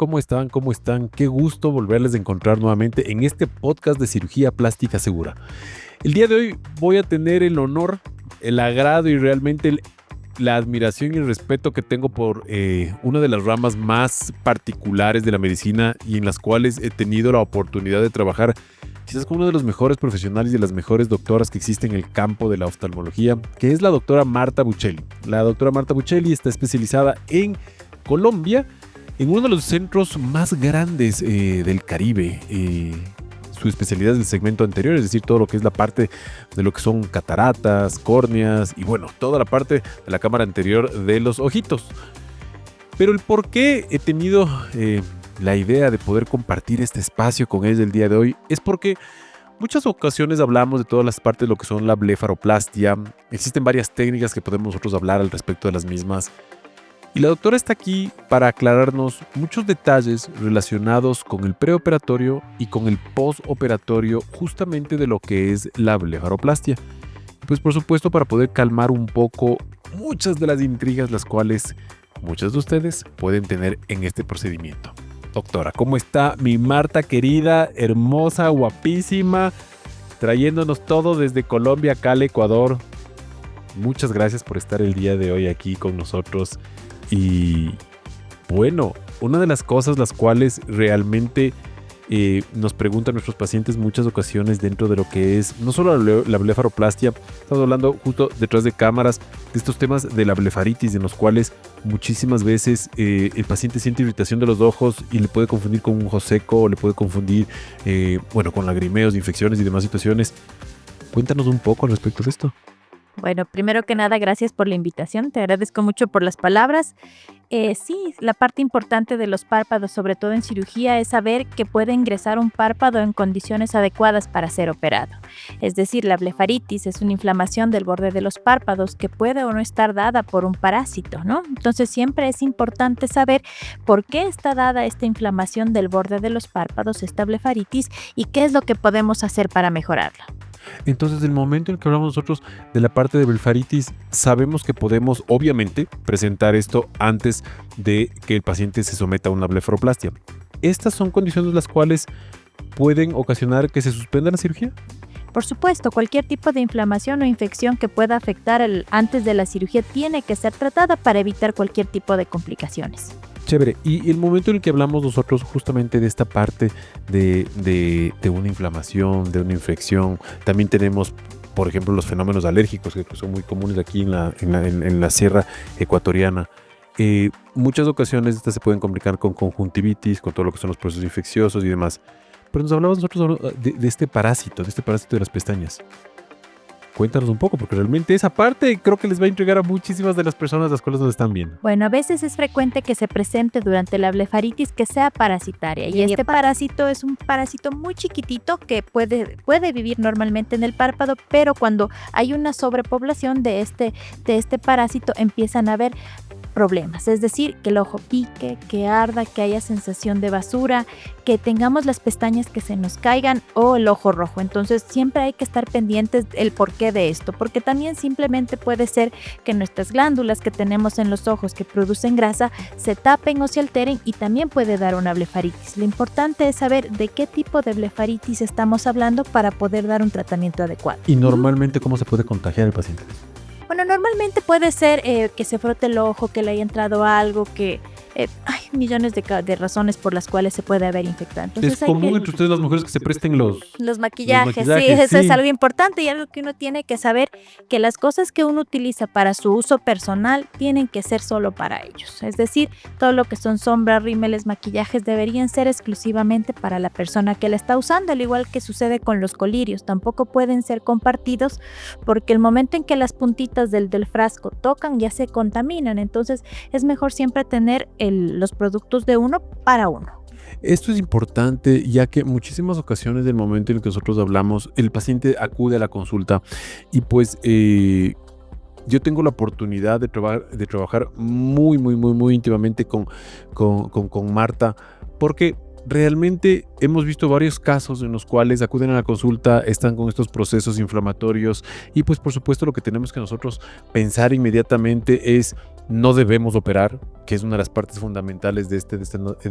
¿Cómo están? ¿Cómo están? Qué gusto volverles a encontrar nuevamente en este podcast de Cirugía Plástica Segura. El día de hoy voy a tener el honor, el agrado y realmente la admiración y el respeto que tengo por una de las ramas más particulares de la medicina y en las cuales he tenido la oportunidad de trabajar quizás con uno de los mejores profesionales y de las mejores doctoras que existen en el campo de la oftalmología, que es la doctora Marta Buccelli. La doctora Marta Buccelli está especializada en Colombia, en uno de los centros más grandes del Caribe. Su especialidad es el segmento anterior, es decir, todo lo que es la parte de lo que son cataratas, córneas y bueno, toda la parte de la cámara anterior de los ojitos. Pero el por qué he tenido la idea de poder compartir este espacio con ella el día de hoy es porque muchas ocasiones hablamos de todas las partes de lo que son la blefaroplastia. Existen varias técnicas que podemos nosotros hablar al respecto de las mismas. Y la doctora está aquí para aclararnos muchos detalles relacionados con el preoperatorio y con el postoperatorio justamente de lo que es la blefaroplastia. Pues por supuesto para poder calmar un poco muchas de las intrigas las cuales muchos de ustedes pueden tener en este procedimiento. Doctora, ¿cómo está mi Marta querida, hermosa, guapísima, trayéndonos todo desde Colombia acá al Ecuador? Muchas gracias por estar el día de hoy aquí con nosotros. Y bueno, una de las cosas las cuales realmente nos preguntan nuestros pacientes muchas ocasiones dentro de lo que es no solo la blefaroplastia, estamos hablando justo detrás de cámaras de estos temas de la blefaritis, en los cuales muchísimas veces el paciente siente irritación de los ojos y le puede confundir con un ojo seco, o le puede confundir con lagrimeos, infecciones y demás situaciones. Cuéntanos un poco al respecto de esto. Bueno, primero que nada, gracias por la invitación. Te agradezco mucho por las palabras. Sí, la parte importante de los párpados, sobre todo en cirugía, es saber que puede ingresar un párpado en condiciones adecuadas para ser operado. Es decir, la blefaritis es una inflamación del borde de los párpados que puede o no estar dada por un parásito, ¿no? Entonces siempre es importante saber por qué está dada esta inflamación del borde de los párpados, esta blefaritis, y qué es lo que podemos hacer para mejorarla. Entonces, el momento en que hablamos nosotros de la parte de blefaritis, sabemos que podemos, obviamente, presentar esto antes de que el paciente se someta a una blefaroplastia. ¿Estas son condiciones las cuales pueden ocasionar que se suspenda la cirugía? Por supuesto, cualquier tipo de inflamación o infección que pueda afectar antes de la cirugía tiene que ser tratada para evitar cualquier tipo de complicaciones. Chévere. Y el momento en el que hablamos nosotros justamente de esta parte de una inflamación, de una infección, también tenemos, por ejemplo, los fenómenos alérgicos que son muy comunes aquí en la sierra ecuatoriana. Muchas ocasiones estas se pueden complicar con conjuntivitis, con todo lo que son los procesos infecciosos y demás. Pero nos hablamos nosotros de este parásito de las pestañas. Cuéntanos un poco, porque realmente esa parte creo que les va a intrigar a muchísimas de las personas las cuales nos están viendo. Bueno, a veces es frecuente que se presente durante la blefaritis que sea parasitaria. Y este parásito es un parásito muy chiquitito que puede vivir normalmente en el párpado, pero cuando hay una sobrepoblación de este parásito empiezan a haber problemas, es decir, que el ojo pique, que arda, que haya sensación de basura, que tengamos las pestañas que se nos caigan o el ojo rojo. Entonces siempre hay que estar pendientes del porqué de esto, porque también simplemente puede ser que nuestras glándulas que tenemos en los ojos que producen grasa se tapen o se alteren y también puede dar una blefaritis. Lo importante es saber de qué tipo de blefaritis estamos hablando para poder dar un tratamiento adecuado. ¿Y normalmente cómo se puede contagiar el paciente? Bueno, normalmente puede ser que se frote el ojo, que le haya entrado algo, que hay millones de razones por las cuales se puede haber infectado. Entonces, es común entre ustedes las mujeres que se presten los maquillajes. Sí, eso es algo importante y algo que uno tiene que saber, que las cosas que uno utiliza para su uso personal tienen que ser solo para ellos. Es decir, todo lo que son sombras, rímeles, maquillajes deberían ser exclusivamente para la persona que la está usando, al igual que sucede con los colirios. Tampoco pueden ser compartidos porque el momento en que las puntitas del frasco tocan ya se contaminan. Entonces es mejor siempre tener los productos de uno para uno. Esto es importante, ya que muchísimas ocasiones del momento en el que nosotros hablamos, el paciente acude a la consulta y pues yo tengo la oportunidad de trabajar muy íntimamente con Marta, porque realmente hemos visto varios casos en los cuales acuden a la consulta, están con estos procesos inflamatorios y pues por supuesto lo que tenemos que nosotros pensar inmediatamente es no debemos operar, que es una de las partes fundamentales de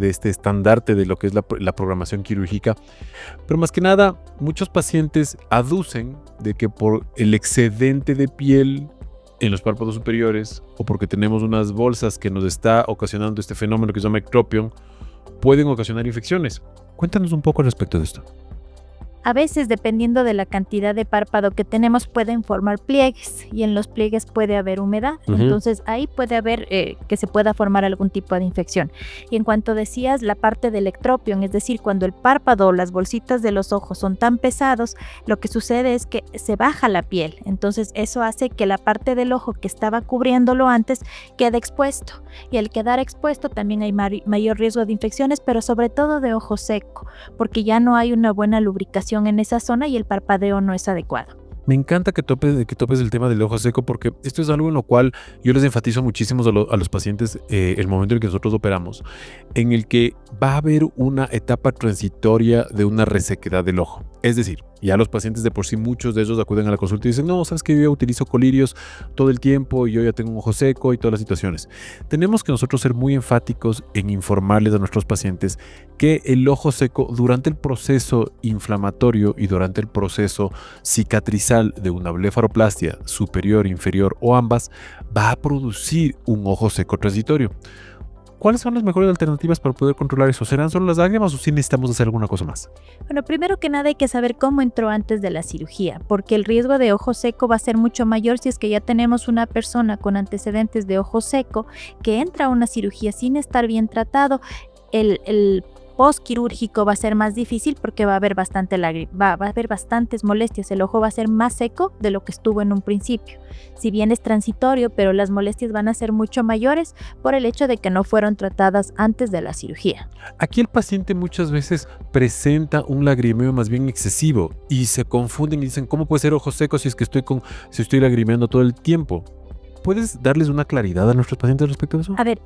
este estandarte de lo que es la programación quirúrgica. Pero más que nada, muchos pacientes aducen de que por el excedente de piel en los párpados superiores o porque tenemos unas bolsas que nos está ocasionando este fenómeno que se llama ectropion, pueden ocasionar infecciones. Cuéntanos un poco al respecto de esto. A veces, dependiendo de la cantidad de párpado que tenemos, pueden formar pliegues y en los pliegues puede haber humedad. Entonces ahí puede haber que se pueda formar algún tipo de infección. Y en cuanto decías, la parte del ectropion, es decir, cuando el párpado o las bolsitas de los ojos son tan pesados, lo que sucede es que se baja la piel. Entonces eso hace que la parte del ojo que estaba cubriéndolo antes quede expuesto. Y al quedar expuesto también hay mayor riesgo de infecciones, pero sobre todo de ojo seco, porque ya no hay una buena lubricación en esa zona y el parpadeo no es adecuado. Me encanta que topes el tema del ojo seco, porque esto es algo en lo cual yo les enfatizo muchísimo a los pacientes el momento en el que nosotros operamos, en el que va a haber una etapa transitoria de una resequedad del ojo. Es decir, ya los pacientes de por sí, muchos de ellos acuden a la consulta y dicen, no, sabes que yo ya utilizo colirios todo el tiempo y yo ya tengo un ojo seco y todas las situaciones. Tenemos que nosotros ser muy enfáticos en informarles a nuestros pacientes que el ojo seco durante el proceso inflamatorio y durante el proceso cicatrizal de una blefaroplastia superior, inferior o ambas, va a producir un ojo seco transitorio. ¿Cuáles son las mejores alternativas para poder controlar eso? ¿Serán solo las lágrimas o sí necesitamos hacer alguna cosa más? Bueno, primero que nada hay que saber cómo entró antes de la cirugía, porque el riesgo de ojo seco va a ser mucho mayor si es que ya tenemos una persona con antecedentes de ojo seco que entra a una cirugía sin estar bien tratado. El postquirúrgico va a ser más difícil porque va a haber va a haber bastantes molestias. El ojo va a ser más seco de lo que estuvo en un principio. Si bien es transitorio, pero las molestias van a ser mucho mayores por el hecho de que no fueron tratadas antes de la cirugía. Aquí el paciente muchas veces presenta un lagrimeo más bien excesivo y se confunden y dicen, ¿cómo puede ser ojo seco si es que estoy lagrimeando todo el tiempo? ¿Puedes darles una claridad a nuestros pacientes respecto a eso? A ver,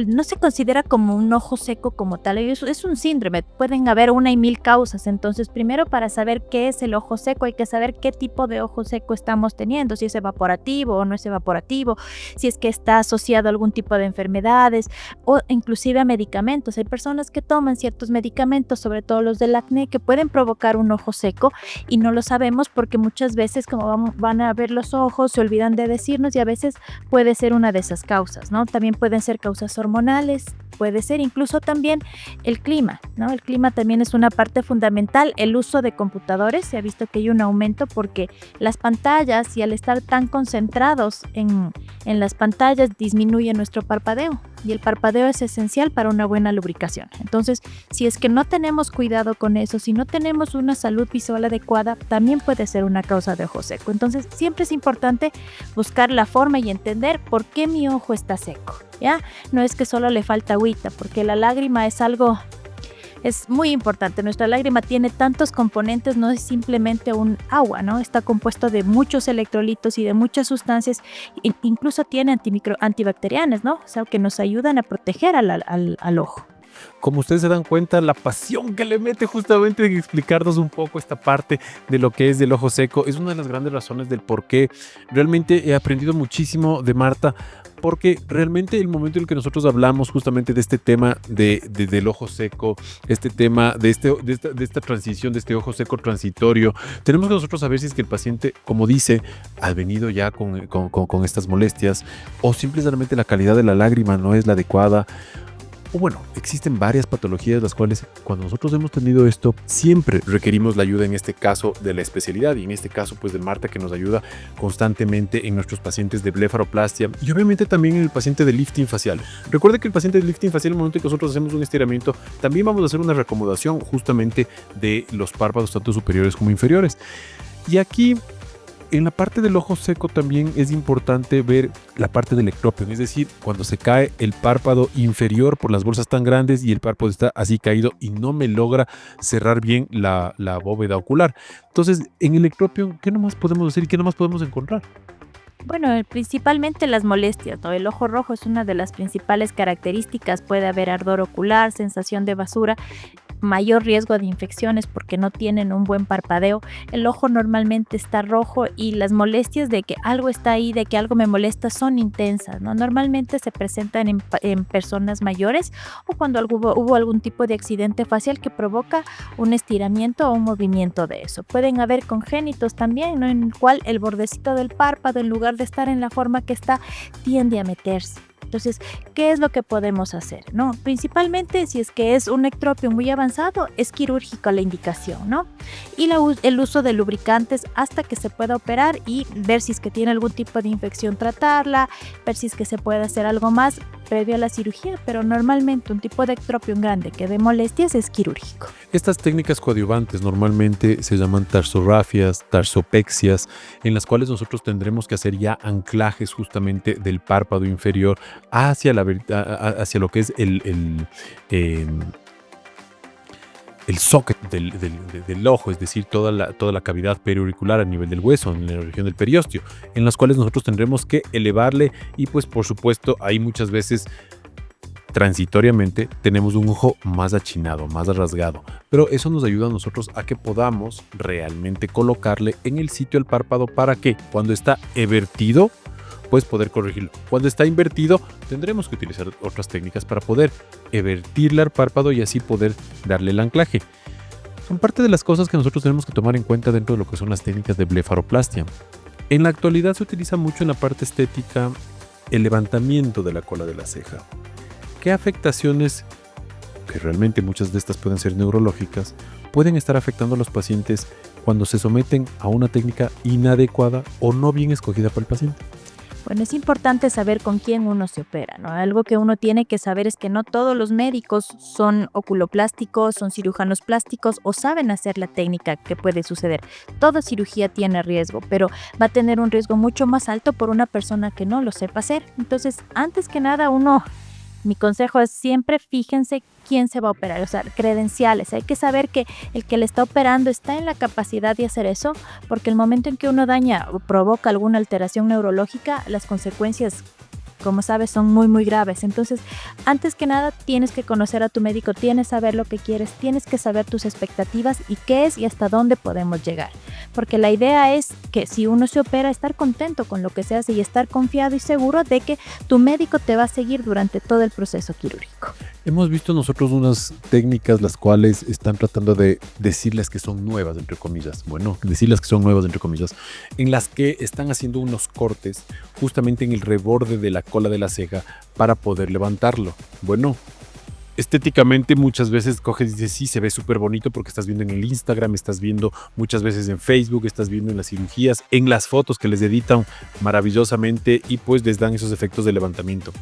no se considera como un ojo seco como tal, es un síndrome, pueden haber 1.000 causas. Entonces, primero, para saber qué es el ojo seco, hay que saber qué tipo de ojo seco estamos teniendo, si es evaporativo o no es evaporativo, si es que está asociado a algún tipo de enfermedades o inclusive a medicamentos. Hay personas que toman ciertos medicamentos, sobre todo los del acné, que pueden provocar un ojo seco y no lo sabemos porque muchas veces, como van a ver los ojos, se olvidan de decirnos y a veces puede ser una de esas causas, ¿no? También pueden ser causas hormonales, puede ser incluso también el clima, ¿no? El clima también es una parte fundamental. El uso de computadores, se ha visto que hay un aumento porque las pantallas, y al estar tan concentrados en las pantallas, disminuye nuestro parpadeo y el parpadeo es esencial para una buena lubricación. Entonces, si es que no tenemos cuidado con eso, si no tenemos una salud visual adecuada, también puede ser una causa de ojo seco. Entonces, siempre es importante buscar la forma y entender por qué mi ojo está seco, ¿ya? No es que solo le falta agüita, porque la lágrima es muy importante. Nuestra lágrima tiene tantos componentes, no es simplemente un agua, ¿no? Está compuesto de muchos electrolitos y de muchas sustancias, incluso tiene antibacterianas, ¿no? O sea, que nos ayudan a proteger al ojo. Como ustedes se dan cuenta, la pasión que le mete justamente en explicarnos un poco esta parte de lo que es del ojo seco es una de las grandes razones del por qué realmente he aprendido muchísimo de Marta, porque realmente el momento en el que nosotros hablamos justamente de este tema del ojo seco, este tema de esta transición, de este ojo seco transitorio, tenemos que nosotros saber si es que el paciente, como dice, ha venido ya con estas molestias o simplemente la calidad de la lágrima no es la adecuada. O bueno, existen varias patologías las cuales cuando nosotros hemos tenido esto siempre requerimos la ayuda, en este caso de la especialidad y en este caso pues de Marta, que nos ayuda constantemente en nuestros pacientes de blefaroplastia y obviamente también en el paciente de lifting facial. Recuerde que el paciente de lifting facial, en el momento en que nosotros hacemos un estiramiento, también vamos a hacer una reacomodación justamente de los párpados tanto superiores como inferiores. Y aquí en la parte del ojo seco también es importante ver la parte del ectropion, es decir, cuando se cae el párpado inferior por las bolsas tan grandes y el párpado está así caído y no me logra cerrar bien la bóveda ocular. Entonces, en el ectropion, ¿qué nomás podemos hacer y qué nomás podemos encontrar? Bueno, principalmente las molestias, ¿no? El ojo rojo es una de las principales características. Puede haber ardor ocular, sensación de basura. mayor riesgo de infecciones porque no tienen un buen parpadeo. El ojo normalmente está rojo y las molestias de que algo está ahí, de que algo me molesta, son intensas, ¿no? Normalmente se presentan en personas mayores o cuando hubo algún tipo de accidente facial que provoca un estiramiento o un movimiento de eso. Pueden haber congénitos también, ¿no? En el cual el bordecito del párpado, en lugar de estar en la forma que está, tiende a meterse. Entonces, ¿qué es lo que podemos hacer? ¿No? Principalmente, si es que es un ectropio muy avanzado, es quirúrgica la indicación, ¿no? Y el uso de lubricantes hasta que se pueda operar y ver si es que tiene algún tipo de infección, tratarla, ver si es que se puede hacer algo más previo a la cirugía, pero normalmente un tipo de ectropio grande que dé molestias es quirúrgico. Estas técnicas coadyuvantes normalmente se llaman tarsorrafias, tarsopexias, en las cuales nosotros tendremos que hacer ya anclajes justamente del párpado inferior hacia lo que es el socket del ojo, es decir, toda la cavidad periauricular a nivel del hueso, en la región del periósteo, en las cuales nosotros tendremos que elevarle y pues por supuesto ahí muchas veces transitoriamente tenemos un ojo más achinado, más rasgado, pero eso nos ayuda a nosotros a que podamos realmente colocarle en el sitio el párpado para que cuando está evertido pues poder corregirlo. Cuando está invertido tendremos que utilizar otras técnicas para poder evertirle al párpado y así poder darle el anclaje. Son parte de las cosas que nosotros tenemos que tomar en cuenta dentro de lo que son las técnicas de blefaroplastia. En la actualidad se utiliza mucho en la parte estética el levantamiento de la cola de la ceja. ¿Qué afectaciones, que realmente muchas de estas pueden ser neurológicas, pueden estar afectando a los pacientes cuando se someten a una técnica inadecuada o no bien escogida para el paciente? Bueno, es importante saber con quién uno se opera, ¿no? Algo que uno tiene que saber es que no todos los médicos son oculoplásticos, son cirujanos plásticos o saben hacer la técnica que puede suceder. Toda cirugía tiene riesgo, pero va a tener un riesgo mucho más alto por una persona que no lo sepa hacer. Entonces, antes que nada, mi consejo es siempre fíjense quién se va a operar, o sea, credenciales. Hay que saber que el que le está operando está en la capacidad de hacer eso, porque el momento en que uno daña o provoca alguna alteración neurológica, las consecuencias, como sabes, son muy, muy graves. Entonces, antes que nada, tienes que conocer a tu médico, tienes que saber lo que quieres, tienes que saber tus expectativas y qué es y hasta dónde podemos llegar. Porque la idea es que si uno se opera, estar contento con lo que se hace y estar confiado y seguro de que tu médico te va a seguir durante todo el proceso quirúrgico. Hemos visto nosotros unas técnicas las cuales están tratando de decirles que son nuevas, entre comillas. Bueno, decirles que son nuevas, entre comillas, en las que están haciendo unos cortes justamente en el reborde de la cola de la ceja para poder levantarlo. Bueno, estéticamente muchas veces coges y dices, sí, se ve súper bonito porque estás viendo en el Instagram, estás viendo muchas veces en Facebook, estás viendo en las cirugías, en las fotos que les editan maravillosamente y pues les dan esos efectos de levantamiento.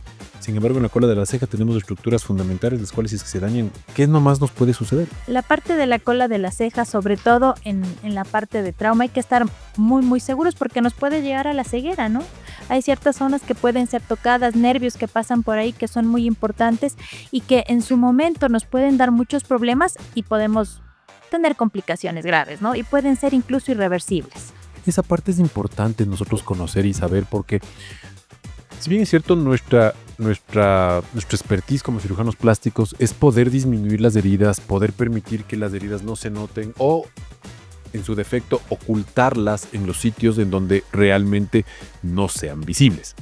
Sin embargo, en la cola de la ceja tenemos estructuras fundamentales, las cuales si es que se dañan, ¿qué nomás nos puede suceder? La parte de la cola de la ceja, sobre todo en la parte de trauma, hay que estar muy, muy seguros porque nos puede llegar a la ceguera, ¿no? Hay ciertas zonas que pueden ser tocadas, nervios que pasan por ahí que son muy importantes y que en su momento nos pueden dar muchos problemas y podemos tener complicaciones graves, ¿no? Y pueden ser incluso irreversibles. Esa parte es importante nosotros conocer y saber porque, si bien es cierto, nuestra expertise como cirujanos plásticos es poder disminuir las heridas, poder permitir que las heridas no se noten o, en su defecto, ocultarlas en los sitios en donde realmente no sean visibles.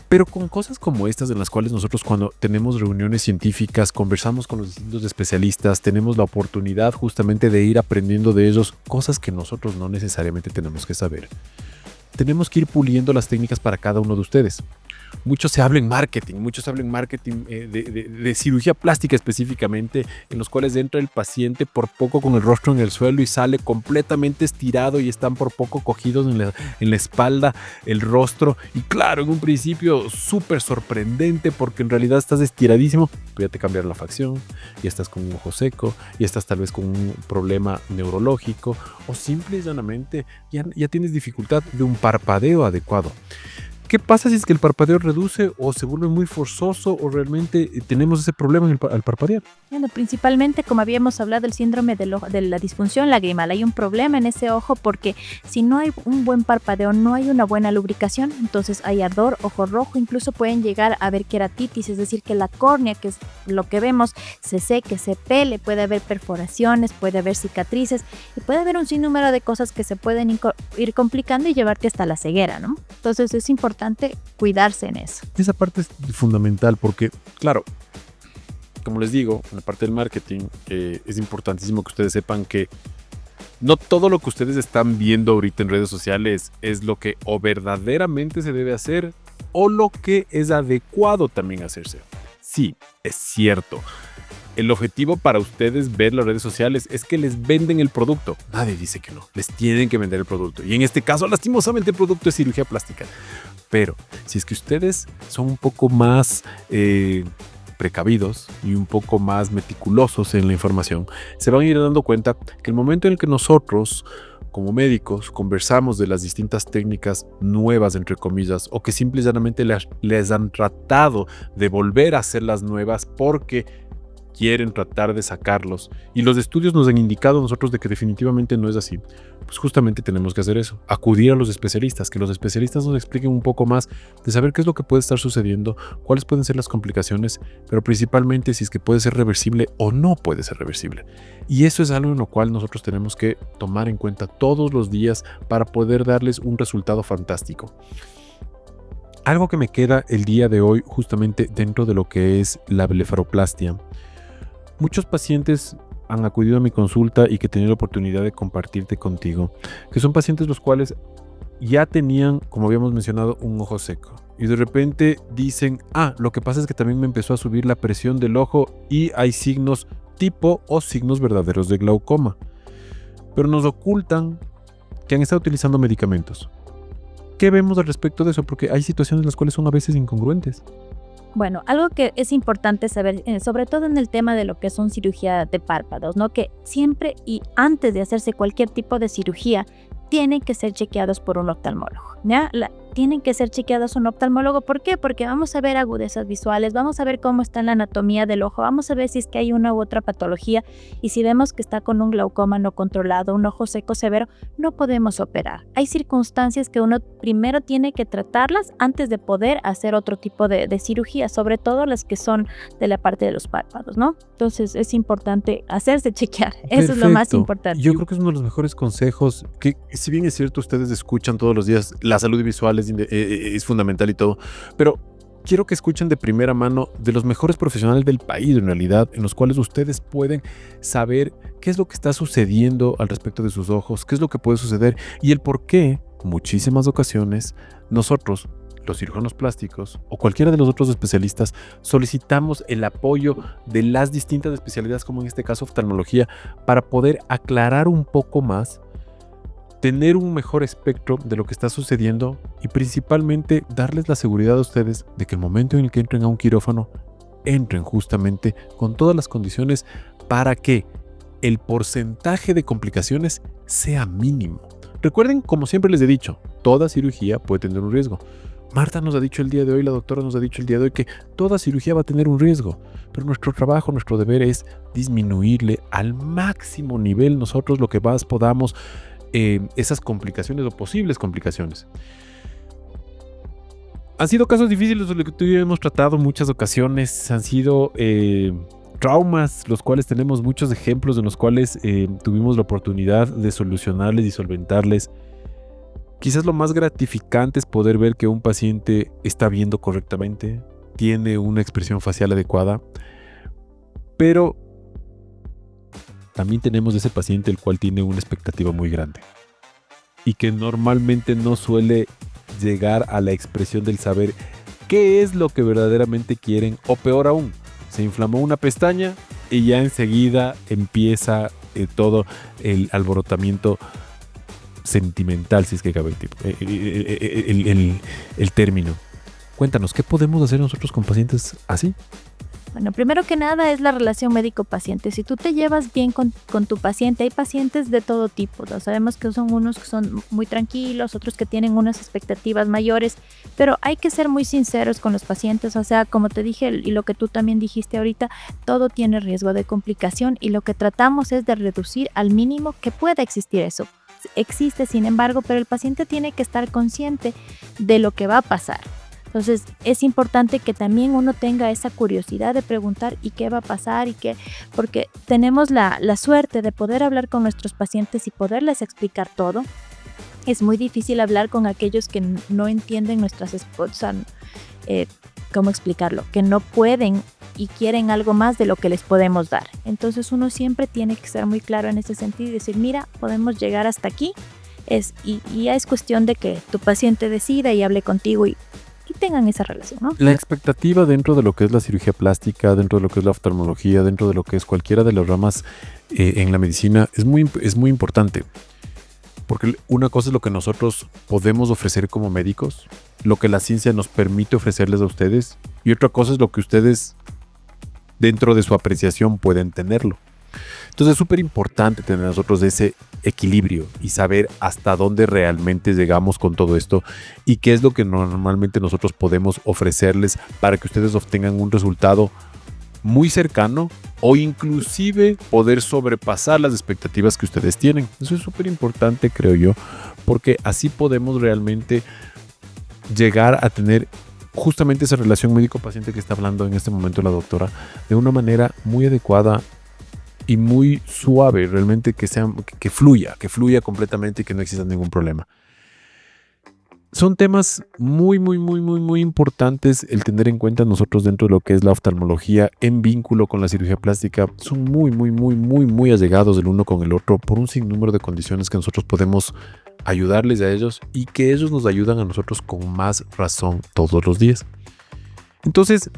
Pero con cosas como estas en las cuales nosotros cuando tenemos reuniones científicas, conversamos con los distintos especialistas, tenemos la oportunidad justamente de ir aprendiendo de ellos cosas que nosotros no necesariamente tenemos que saber. Tenemos que ir puliendo las técnicas para cada uno de ustedes. Mucho se habla en marketing, de cirugía plástica específicamente, en los cuales entra el paciente por poco con el rostro en el suelo y sale completamente estirado y están por poco cogidos en la espalda, el rostro. Y claro, en un principio súper sorprendente porque en realidad estás estiradísimo, pero ya te cambiaron la facción, ya estás con un ojo seco, ya estás tal vez con un problema neurológico o simple y llanamente ya tienes dificultad de un parpadeo adecuado. ¿qué pasa si es que el parpadeo reduce o se vuelve muy forzoso o realmente tenemos ese problema al parpadear? Bueno, principalmente, como habíamos hablado, el síndrome de la disfunción lagrimal. Hay un problema en ese ojo porque si no hay un buen parpadeo, no hay una buena lubricación, entonces hay ardor, ojo rojo, incluso pueden llegar a haber queratitis, es decir, que la córnea, que es lo que vemos, se seque, se pele, puede haber perforaciones, puede haber cicatrices y puede haber un sinnúmero de cosas que se pueden ir complicando y llevarte hasta la ceguera, ¿no? Entonces es importante cuidarse en eso. Esa parte es fundamental porque, claro, como les digo, en la parte del marketing es importantísimo que ustedes sepan que no todo lo que ustedes están viendo ahorita en redes sociales es lo que o verdaderamente se debe hacer o lo que es adecuado también hacerse. Sí, es cierto. El objetivo para ustedes ver las redes sociales es que les venden el producto. Nadie dice que no. Les tienen que vender el producto. Y en este caso, lastimosamente, el producto es cirugía plástica. Pero si es que ustedes son un poco más precavidos y un poco más meticulosos en la información, se van a ir dando cuenta que el momento en el que nosotros, como médicos, conversamos de las distintas técnicas nuevas, entre comillas, o que simple y llanamente les han tratado de volver a hacerlas nuevas porque quieren tratar de sacarlos y los estudios nos han indicado a nosotros de que definitivamente no es así, pues justamente tenemos que hacer eso, acudir a los especialistas, que los especialistas nos expliquen un poco más de saber qué es lo que puede estar sucediendo, cuáles pueden ser las complicaciones, pero principalmente si es que puede ser reversible o no puede ser reversible. Y eso es algo en lo cual nosotros tenemos que tomar en cuenta todos los días para poder darles un resultado fantástico. Algo que me queda el día de hoy justamente dentro de lo que es la blefaroplastia. Muchos pacientes han acudido a mi consulta y que he tenido la oportunidad de compartirte contigo, que son pacientes los cuales ya tenían, como habíamos mencionado, un ojo seco. Y de repente dicen, lo que pasa es que también me empezó a subir la presión del ojo y hay signos tipo o signos verdaderos de glaucoma. Pero nos ocultan que han estado utilizando medicamentos. ¿Qué vemos al respecto de eso? Porque hay situaciones en las cuales son a veces incongruentes. Bueno, algo que es importante saber, sobre todo en el tema de lo que son cirugía de párpados, ¿no? Que siempre y antes de hacerse cualquier tipo de cirugía, tienen que ser chequeados por un oftalmólogo, ¿ya? Tienen que ser chequeados un oftalmólogo. ¿Por qué? Porque vamos a ver agudezas visuales, vamos a ver cómo está la anatomía del ojo, vamos a ver si es que hay una u otra patología y si vemos que está con un glaucoma no controlado, un ojo seco severo, no podemos operar. Hay circunstancias que uno primero tiene que tratarlas antes de poder hacer otro tipo de cirugía, sobre todo las que son de la parte de los párpados, ¿no? Entonces es importante hacerse chequear, eso es lo más importante. Yo creo que es uno de los mejores consejos, que si bien es cierto ustedes escuchan todos los días, la salud visual es fundamental y todo, pero quiero que escuchen de primera mano de los mejores profesionales del país en realidad, en los cuales ustedes pueden saber qué es lo que está sucediendo al respecto de sus ojos, qué es lo que puede suceder y el por qué muchísimas ocasiones nosotros, los cirujanos plásticos o cualquiera de los otros especialistas, solicitamos el apoyo de las distintas especialidades, como en este caso oftalmología, para poder aclarar un poco más, tener un mejor espectro de lo que está sucediendo y principalmente darles la seguridad a ustedes de que el momento en el que entren a un quirófano, entren justamente con todas las condiciones para que el porcentaje de complicaciones sea mínimo. Recuerden, como siempre les he dicho, toda cirugía puede tener un riesgo. Marta nos ha dicho el día de hoy, la doctora nos ha dicho el día de hoy que toda cirugía va a tener un riesgo, pero nuestro trabajo, nuestro deber es disminuirle al máximo nivel nosotros lo que más podamos esas complicaciones o posibles complicaciones. Han sido casos difíciles de los que hemos tratado en muchas ocasiones, han sido traumas, los cuales tenemos muchos ejemplos en los cuales tuvimos la oportunidad de solucionarles y solventarles. Quizás lo más gratificante es poder ver que un paciente está viendo correctamente, tiene una expresión facial adecuada, pero también tenemos ese paciente el cual tiene una expectativa muy grande y que normalmente no suele llegar a la expresión del saber qué es lo que verdaderamente quieren, o peor aún, se inflamó una pestaña y ya enseguida empieza todo el alborotamiento sentimental, si es que cabe el término. Cuéntanos, ¿qué podemos hacer nosotros con pacientes así? Bueno, primero que nada es la relación médico-paciente. Si tú te llevas bien con tu paciente, hay pacientes de todo tipo, ¿no? Sabemos que son unos que son muy tranquilos, otros que tienen unas expectativas mayores, pero hay que ser muy sinceros con los pacientes. O sea, como te dije y lo que tú también dijiste ahorita, todo tiene riesgo de complicación y lo que tratamos es de reducir al mínimo que pueda existir eso. Existe, sin embargo, pero el paciente tiene que estar consciente de lo que va a pasar. Entonces es importante que también uno tenga esa curiosidad de preguntar y qué va a pasar porque tenemos la suerte de poder hablar con nuestros pacientes y poderles explicar todo. Es muy difícil hablar con aquellos que no entienden nuestras esposas, ¿cómo explicarlo? Que no pueden y quieren algo más de lo que les podemos dar. Entonces uno siempre tiene que ser muy claro en ese sentido y decir, mira, podemos llegar hasta aquí. Y ya es cuestión de que tu paciente decida y hable contigo y tengan esa relación, ¿no? La expectativa dentro de lo que es la cirugía plástica, dentro de lo que es la oftalmología, dentro de lo que es cualquiera de las ramas en la medicina es muy importante. Porque una cosa es lo que nosotros podemos ofrecer como médicos, lo que la ciencia nos permite ofrecerles a ustedes, y otra cosa es lo que ustedes dentro de su apreciación pueden tenerlo. Entonces es súper importante tener nosotros ese equilibrio y saber hasta dónde realmente llegamos con todo esto y qué es lo que normalmente nosotros podemos ofrecerles para que ustedes obtengan un resultado muy cercano o inclusive poder sobrepasar las expectativas que ustedes tienen. Eso es súper importante, creo yo, porque así podemos realmente llegar a tener justamente esa relación médico-paciente que está hablando en este momento la doctora de una manera muy adecuada y muy suave, realmente que fluya completamente y que no exista ningún problema. Son temas muy importantes el tener en cuenta nosotros dentro de lo que es la oftalmología en vínculo con la cirugía plástica. Son muy allegados el uno con el otro por un sinnúmero de condiciones que nosotros podemos ayudarles a ellos y que ellos nos ayudan a nosotros con más razón todos los días. Entonces,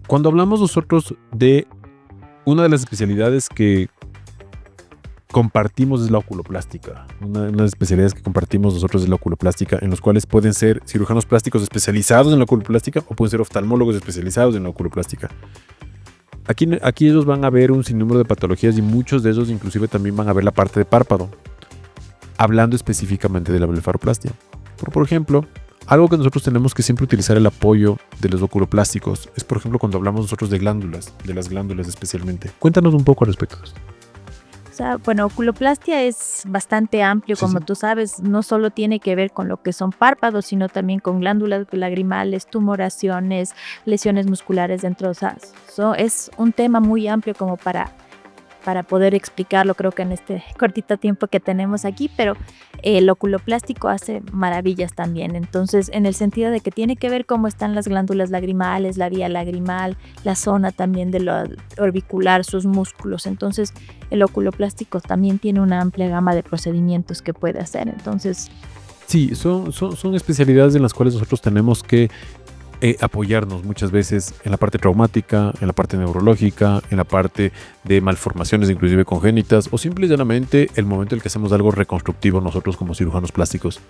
cuando hablamos nosotros de una de las especialidades que compartimos es la oculoplástica. Una de las especialidades que compartimos nosotros es la oculoplástica, en los cuales pueden ser cirujanos plásticos especializados en la oculoplástica o pueden ser oftalmólogos especializados en la oculoplástica. Aquí ellos van a ver un sinnúmero de patologías y muchos de ellos inclusive también van a ver la parte de párpado, hablando específicamente de la blefaroplastia. Por ejemplo, algo que nosotros tenemos que siempre utilizar el apoyo de los oculoplásticos es, por ejemplo, cuando hablamos nosotros de glándulas, de las glándulas especialmente. Cuéntanos un poco al respecto de esto. O sea, bueno, oculoplastia es bastante amplio, como tú sabes, no solo tiene que ver con lo que son párpados, sino también con glándulas lagrimales, tumoraciones, lesiones musculares dentro. O sea, es un tema muy amplio como para poder explicarlo, creo que en este cortito tiempo que tenemos aquí, pero el oculoplástico hace maravillas también. Entonces, en el sentido de que tiene que ver cómo están las glándulas lagrimales, la vía lagrimal, la zona también de lo orbicular, sus músculos. Entonces, el oculoplástico también tiene una amplia gama de procedimientos que puede hacer. Entonces, sí, son especialidades en las cuales nosotros tenemos que apoyarnos muchas veces en la parte traumática, en la parte neurológica, en la parte de malformaciones inclusive congénitas o simple y llanamente el momento en el que hacemos algo reconstructivo nosotros como cirujanos plásticos.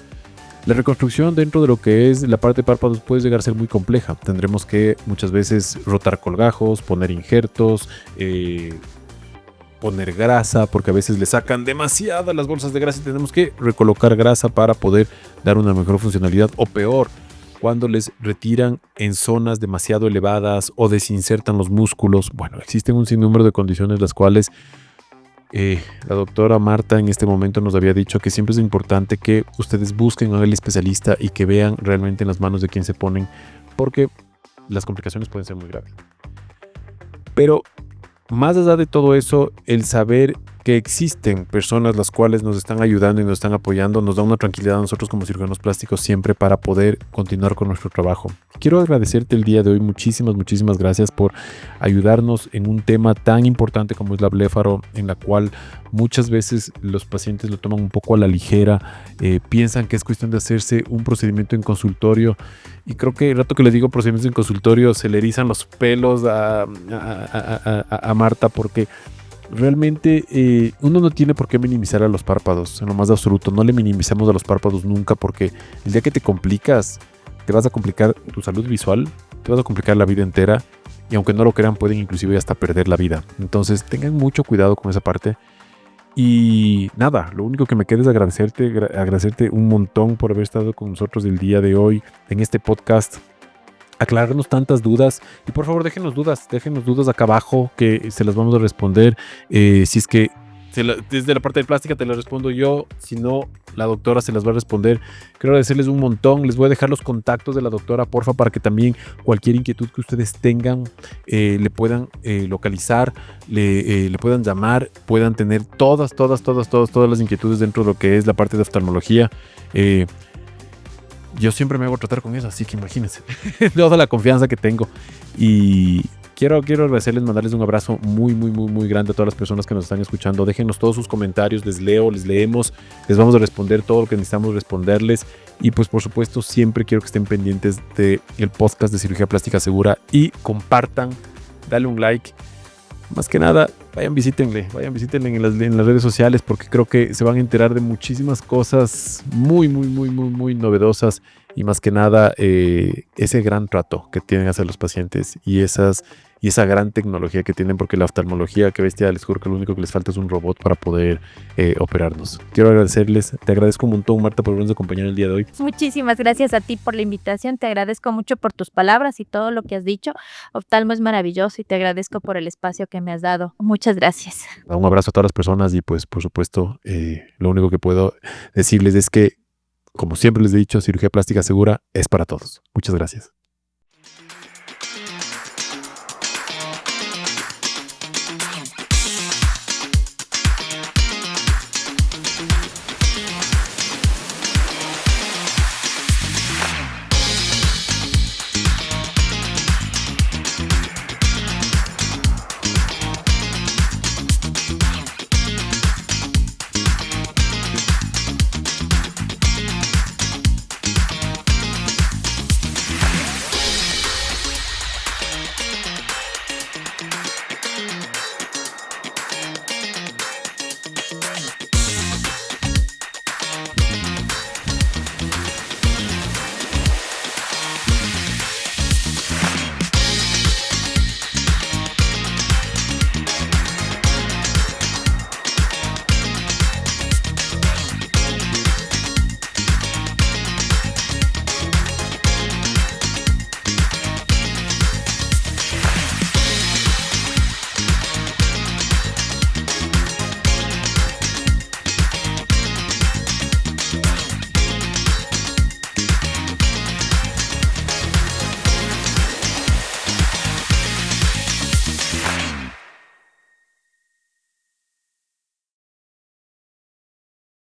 La reconstrucción dentro de lo que es la parte de párpados puede llegar a ser muy compleja. Tendremos que muchas veces rotar colgajos, poner injertos, poner grasa, porque a veces le sacan demasiadas las bolsas de grasa y tenemos que recolocar grasa para poder dar una mejor funcionalidad, o peor, cuando les retiran en zonas demasiado elevadas o desinsertan los músculos. Bueno, existen un sinnúmero de condiciones las cuales la doctora Marta en este momento nos había dicho que siempre es importante que ustedes busquen al especialista y que vean realmente en las manos de quién se ponen, porque las complicaciones pueden ser muy graves. Pero más allá de todo eso, el saber que existen personas las cuales nos están ayudando y nos están apoyando nos da una tranquilidad a nosotros como cirujanos plásticos siempre para poder continuar con nuestro trabajo. Quiero agradecerte el día de hoy, muchísimas gracias por ayudarnos en un tema tan importante como es la blefaro, en la cual muchas veces los pacientes lo toman un poco a la ligera, piensan que es cuestión de hacerse un procedimiento en consultorio, y creo que el rato que le digo procedimientos en consultorio se le erizan los pelos a Marta, porque realmente uno no tiene por qué minimizar a los párpados, en lo más absoluto. No le minimicemos a los párpados nunca, porque el día que te complicas, te vas a complicar tu salud visual, te vas a complicar la vida entera y aunque no lo crean pueden inclusive hasta perder la vida. Entonces tengan mucho cuidado con esa parte. Y nada, lo único que me queda es agradecerte un montón por haber estado con nosotros el día de hoy en este podcast, aclararnos tantas dudas. Y por favor déjenos dudas acá abajo que se las vamos a responder. Si es que desde la parte de plástica te las respondo yo, si no la doctora se las va a responder. Quiero agradecerles un montón. Les voy a dejar los contactos de la doctora, porfa, para que también cualquier inquietud que ustedes tengan le puedan localizar, le puedan llamar, puedan tener todas las inquietudes dentro de lo que es la parte de oftalmología. Yo siempre me hago tratar con eso, así que imagínense toda la confianza que tengo. Y quiero agradecerles, mandarles un abrazo muy grande a todas las personas que nos están escuchando. Déjenos todos sus comentarios, les leemos, les vamos a responder todo lo que necesitamos responderles. Y pues por supuesto siempre quiero que estén pendientes del podcast de Cirugía Plástica Segura y compartan, dale un like. Más que nada, visítenle en las redes sociales, porque creo que se van a enterar de muchísimas cosas muy novedosas, y más que nada ese gran trato que tienen hacia los pacientes y esa gran tecnología que tienen, porque la oftalmología, que bestia, les juro que lo único que les falta es un robot para poder operarnos. Quiero agradecerles, te agradezco un montón, Marta, por habernos acompañado el día de hoy. Muchísimas gracias a ti por la invitación, te agradezco mucho por tus palabras y todo lo que has dicho. Oftalmo es maravilloso y te agradezco por el espacio que me has dado. Muchas gracias. Un abrazo a todas las personas y pues por supuesto lo único que puedo decirles es que, como siempre les he dicho, Cirugía Plástica Segura es para todos. Muchas gracias.